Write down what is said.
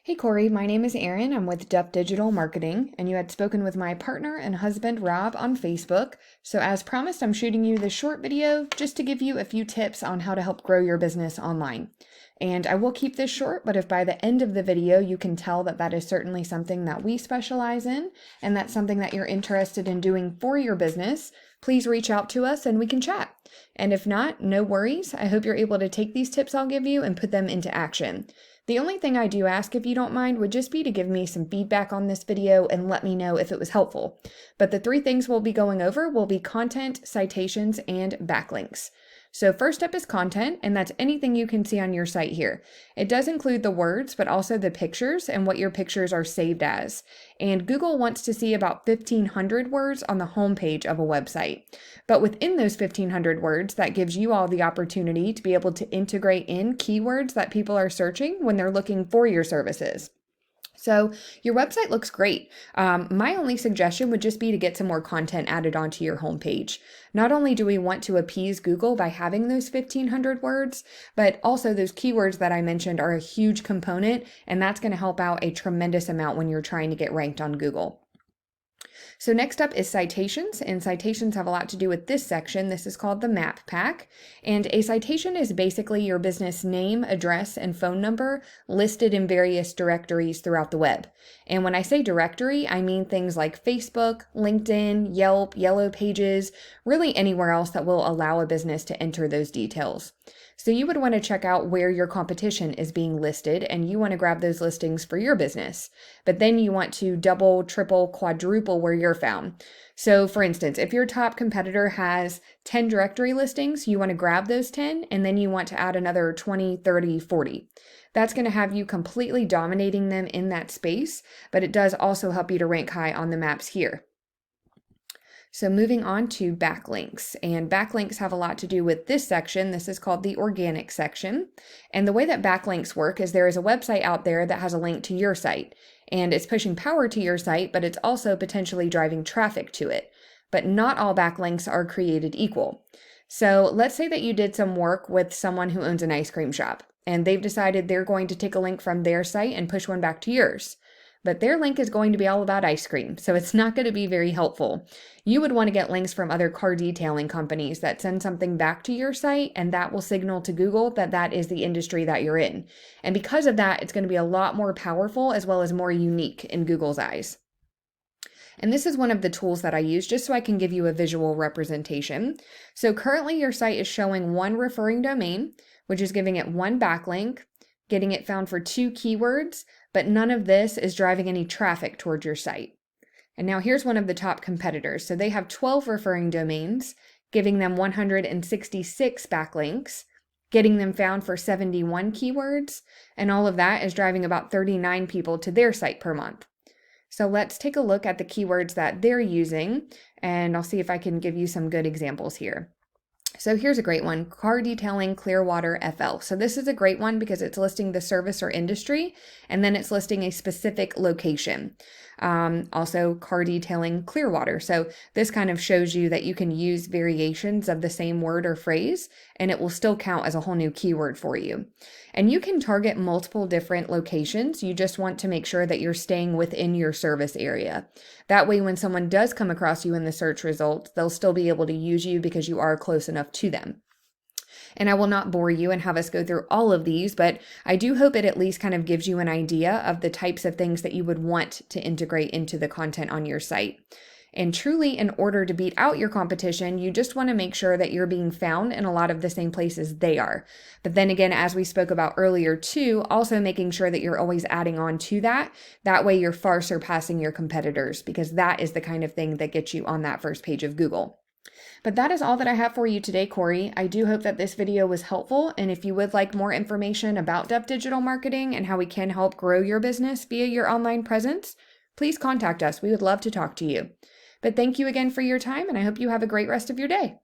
Hey Corey, my name is Erin. I'm with Duff Digital Marketing, and you had spoken with my partner and husband Rob on Facebook. So, as promised, I'm shooting you this short video just to give you a few tips on how to help grow your business online. And I will keep this short, but if by the end of the video you can tell that that is certainly something that we specialize in, and that's something that you're interested in doing for your business, please reach out to us and we can chat. And if not, no worries. I hope you're able to take these tips I'll give you and put them into action. The only thing I do ask, if you don't mind, would just be to give me some feedback on this video and let me know if it was helpful. But the three things we'll be going over will be content, citations, and backlinks. So first up is content, and that's anything you can see on your site here. It does include the words, but also the pictures and what your pictures are saved as. And Google wants to see about 1,500 words on the homepage of a website. But within those 1,500 words, that gives you all the opportunity to be able to integrate in keywords that people are searching when they're looking for your services. So your website looks great. My only suggestion would just be to get some more content added onto your homepage. Not only do we want to appease Google by having those 1,500 words, but also those keywords that I mentioned are a huge component, and that's going to help out a tremendous amount when you're trying to get ranked on Google. So next up is citations, and citations have a lot to do with this section. This is called the map pack, and a citation is basically your business name, address, and phone number listed in various directories throughout the web. And when I say directory, I mean things like Facebook, LinkedIn, Yelp, Yellow Pages, really anywhere else that will allow a business to enter those details. So you would want to check out where your competition is being listed, and you want to grab those listings for your business. But then you want to double, triple, quadruple where you're found. So for instance, if your top competitor has 10 directory listings, you want to grab those 10, and then you want to add another 20, 30, 40. That's going to have you completely dominating them in that space, but it does also help you to rank high on the maps here. So moving on to backlinks, and backlinks have a lot to do with this section. This is called the organic section. And the way that backlinks work is there is a website out there that has a link to your site, and it's pushing power to your site, but it's also potentially driving traffic to it. But not all backlinks are created equal. So let's say that you did some work with someone who owns an ice cream shop, and they've decided they're going to take a link from their site and push one back to yours. But their link is going to be all about ice cream, so it's not going to be very helpful. You would want to get links from other car detailing companies that send something back to your site, and that will signal to Google that that is the industry that you're in. And because of that, it's going to be a lot more powerful as well as more unique in Google's eyes. And this is one of the tools that I use just so I can give you a visual representation. So currently your site is showing one referring domain, which is giving it one backlink, getting it found for 2 keywords, but none of this is driving any traffic towards your site. And now here's one of the top competitors. So they have 12 referring domains, giving them 166 backlinks, getting them found for 71 keywords, and all of that is driving about 39 people to their site per month. So let's take a look at the keywords that they're using, and I'll see if I can give you some good examples here. So here's a great one, car detailing Clearwater FL. So this is a great one because it's listing the service or industry, and then it's listing a specific location. Also car detailing Clearwater. So this kind of shows you that you can use variations of the same word or phrase, and it will still count as a whole new keyword for you. And you can target multiple different locations. You just want to make sure that you're staying within your service area. That way, when someone does come across you in the search results, they'll still be able to use you because you are close enough to them. And I will not bore you and have us go through all of these, but I do hope it at least kind of gives you an idea of the types of things that you would want to integrate into the content on your site. And truly, in order to beat out your competition, you just want to make sure that you're being found in a lot of the same places they are. But then again, as we spoke about earlier too, also making sure that you're always adding on to that. That way you're far surpassing your competitors, because that is the kind of thing that gets you on that first page of Google. But that is all that I have for you today, Corey. I do hope that this video was helpful, and if you would like more information about Duff Digital Marketing and how we can help grow your business via your online presence, please contact us. We would love to talk to you. But thank you again for your time, and I hope you have a great rest of your day.